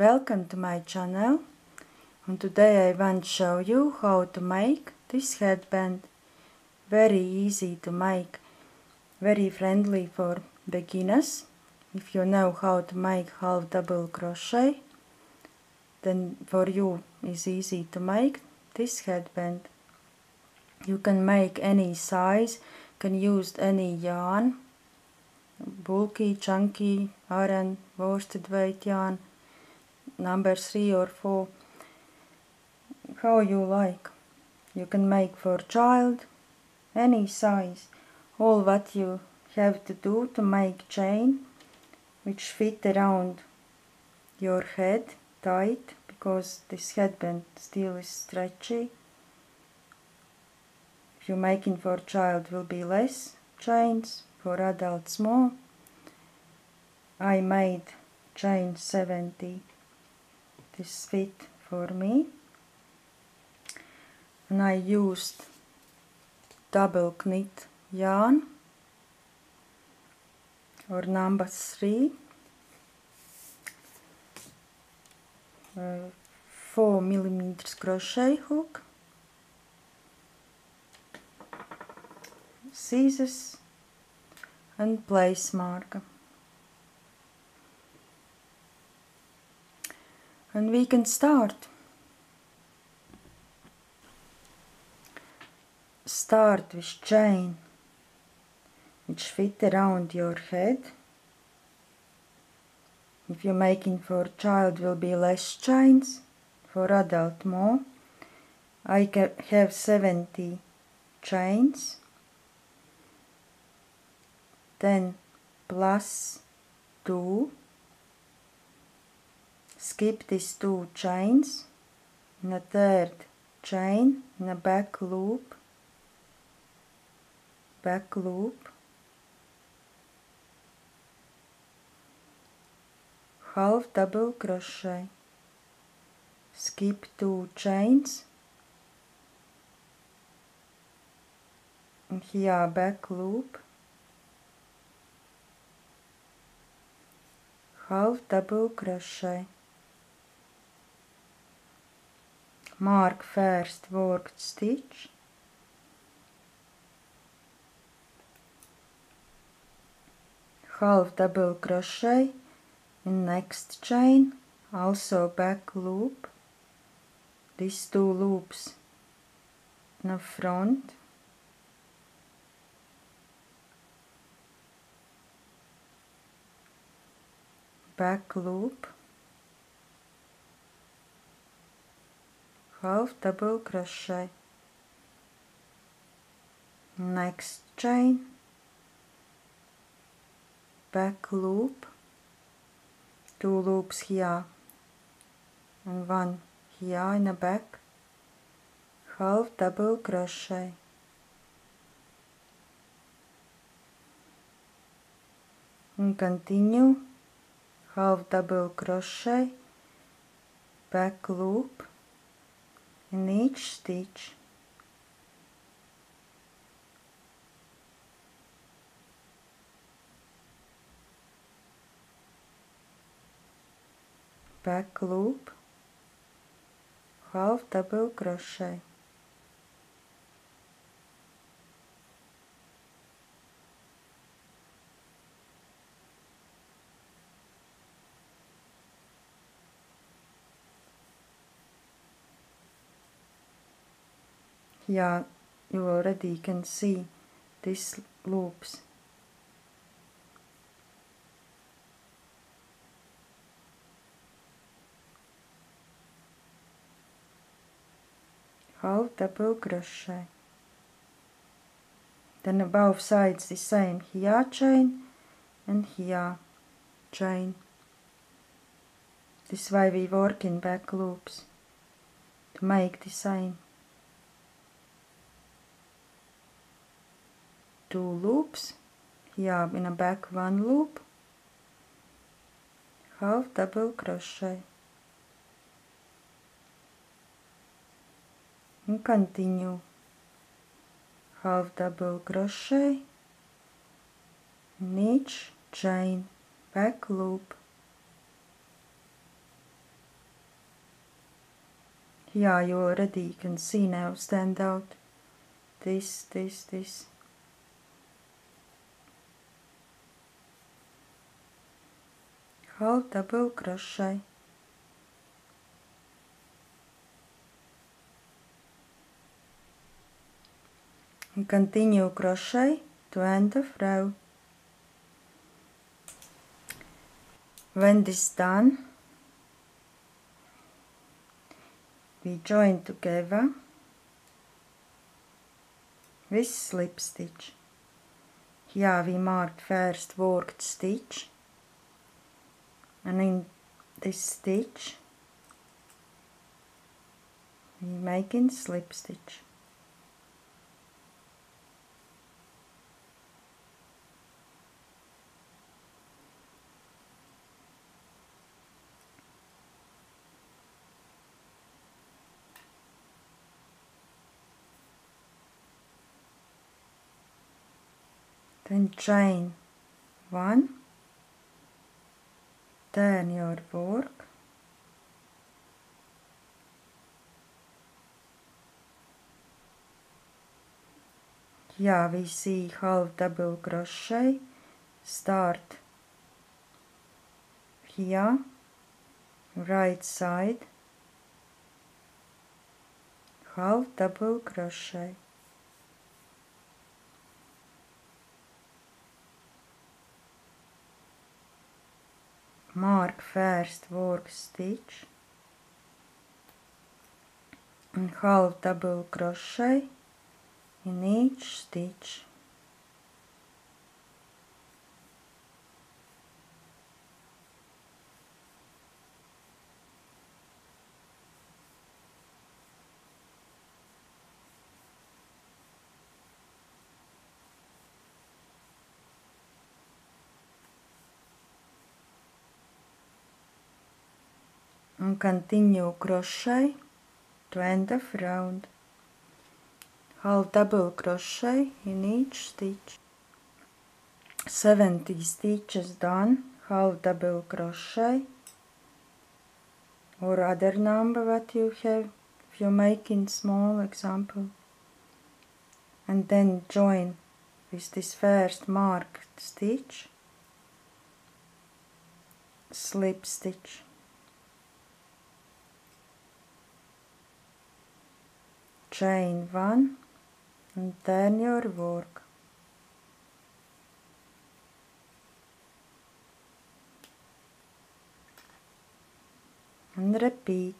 Welcome to my channel, and today I want to show you how to make this headband. Very easy to make, very friendly for beginners. If you know how to make half double crochet, then for you it's easy to make this headband. You can make any size, can use any yarn, bulky, chunky, iron, worsted weight yarn, number 3 or 4, how you like. You can make for child, any size. All what you have to do to make chain which fit around your head tight, because this headband still is stretchy. If you're making for child will be less chains, for adults more. I made chain 70. This fit for me, and I used double knit yarn or number 3, 4mm crochet hook, scissors and place marker. And we can start. Start with chain which fit around your head. If you're making for child will be less chains, for adult more. I have 70 chains, then plus 2. Skip these 2 chains, in a third chain, in a back loop, half double crochet, skip 2 chains, and here back loop, half double crochet. Mark first worked stitch, half double crochet in next chain, also back loop, these 2 loops in the front, back loop, half double crochet, next chain, back loop, 2 loops here and 1 here in the back, half double crochet, and continue, half double crochet, back loop in each stitch, back loop, half double crochet. Here you already can see these loops. Half double crochet. Then both sides the same, here chain and here chain. This way we work in back loops to make the same. 2 loops, here in a back 1 loop, half double crochet, and continue, half double crochet in each chain, back loop, Yeah, you already can see now stand out this. Half double crochet. And continue crochet to end of row. When this is done, we join together with slip stitch. Here we marked first worked stitch, and in this stitch we making slip stitch. Then chain 1, turn your work, here we see half double crochet, start here, right side, half double crochet. Mark first work stitch and half double crochet in each stitch. And continue crochet to end of round. Half double crochet in each stitch. 70 stitches done, half double crochet or other number what you have if you're making small example, and then join with this first marked stitch, slip stitch. Chain 1 and turn your work. And repeat.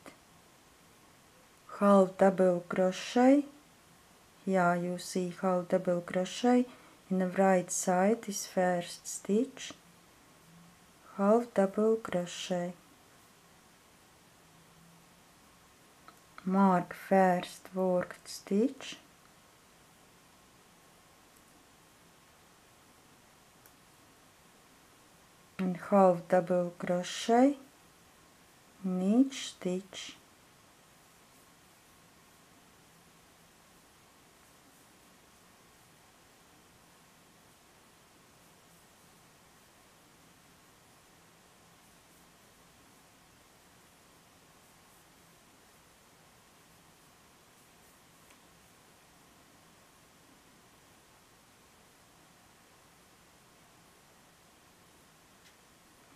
Half double crochet, here you see half double crochet in the right side is first stitch, half double crochet. Mark first worked stitch, and half double crochet in each stitch.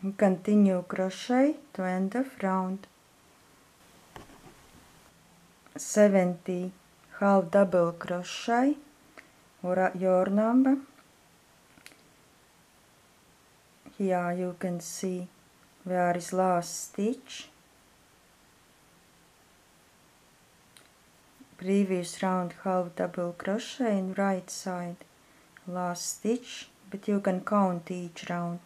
And continue crochet to end of round. 70 half double crochet or your number. Here you can see where is last stitch. Previous round half double crochet in right side, last stitch, but you can count each round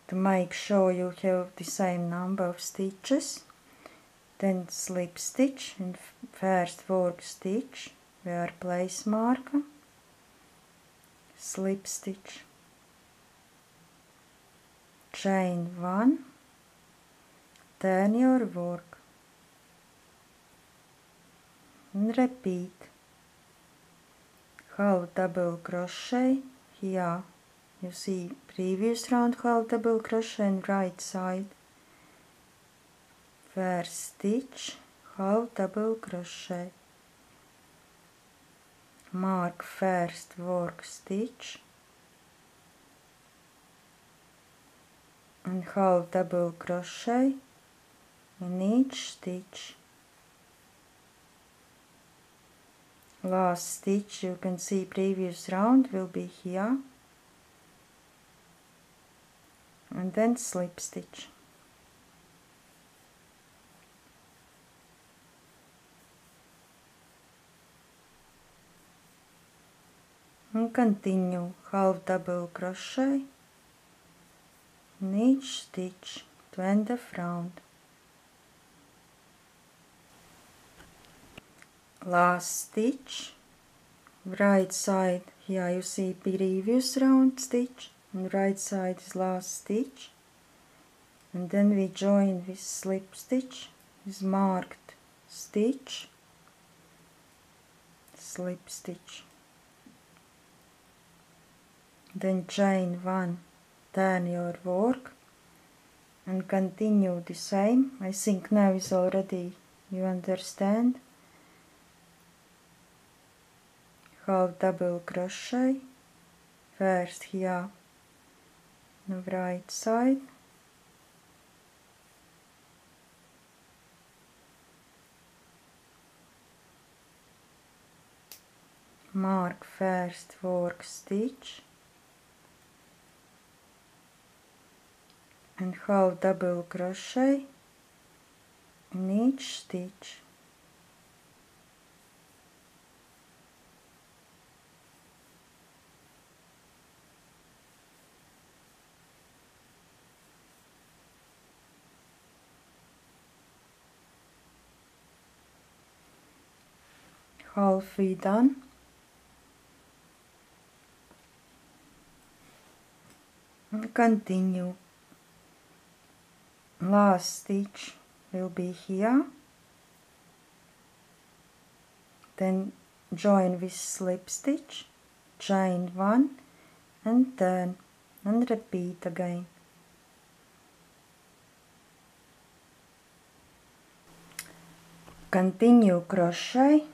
to make sure you have the same number of stitches. Then slip stitch in first work stitch where place marker, slip stitch, chain 1, turn your work and repeat. Half double crochet, here you see previous round half double crochet in right side, first stitch, half double crochet, mark first work stitch and half double crochet in each stitch. Last stitch, you can see previous round will be here, and then slip stitch. And continue half double crochet in each stitch to end of round. Last stitch, right side, here you see previous round stitch, and right side is last stitch, and then we join with slip stitch, is marked stitch, slip stitch, then chain 1, turn your work and continue the same. I think now is already, you understand. Half double crochet first here on the right side, mark first work stitch and half double crochet in each stitch. Halfway done. And continue. Last stitch will be here, then join with slip stitch, chain 1 and turn and repeat again. Continue crochet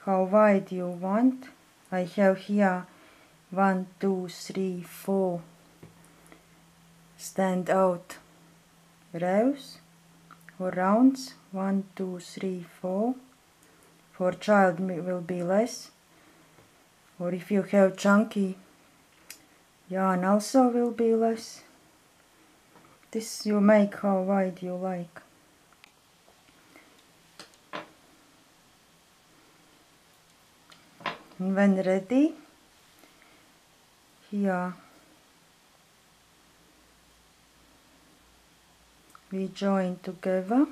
how wide you want. I have here 1, 2, 3, 4 stand out rows or rounds, 1, 2, 3, 4. For child will be less, or if you have chunky yarn also will be less. This you make how wide you like. And when ready, here we join together,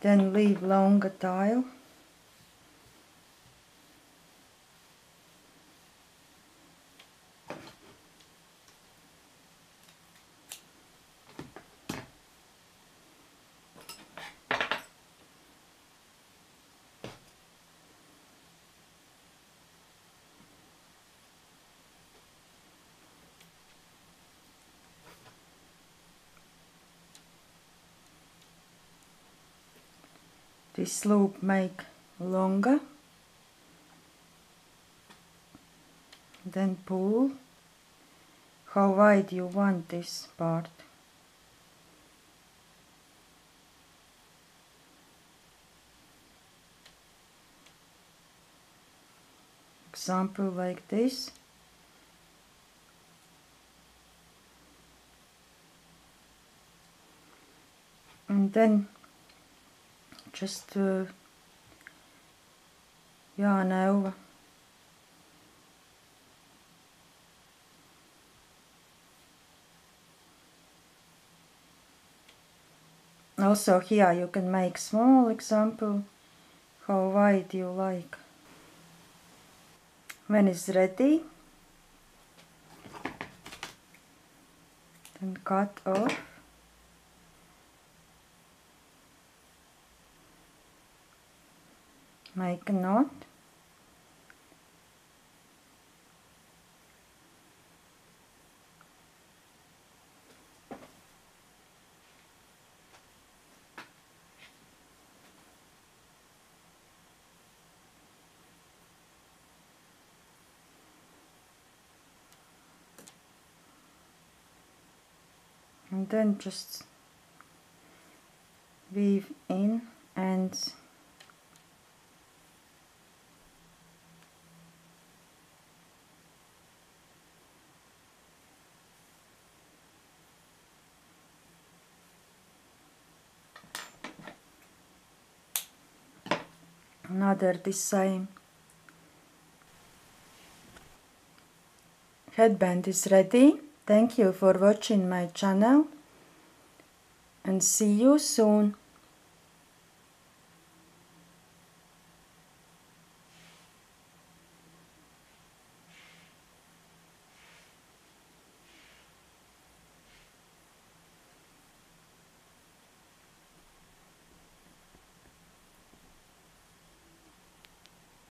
then leave longer tail, this loop make longer, then pull how wide you want this part. Example like this. And then just yarn over. Also here you can make small example how wide you like. When it's ready, then cut off. Make a knot. and then just weave in and another the same. Headband is ready. Thank you for watching my channel and see you soon.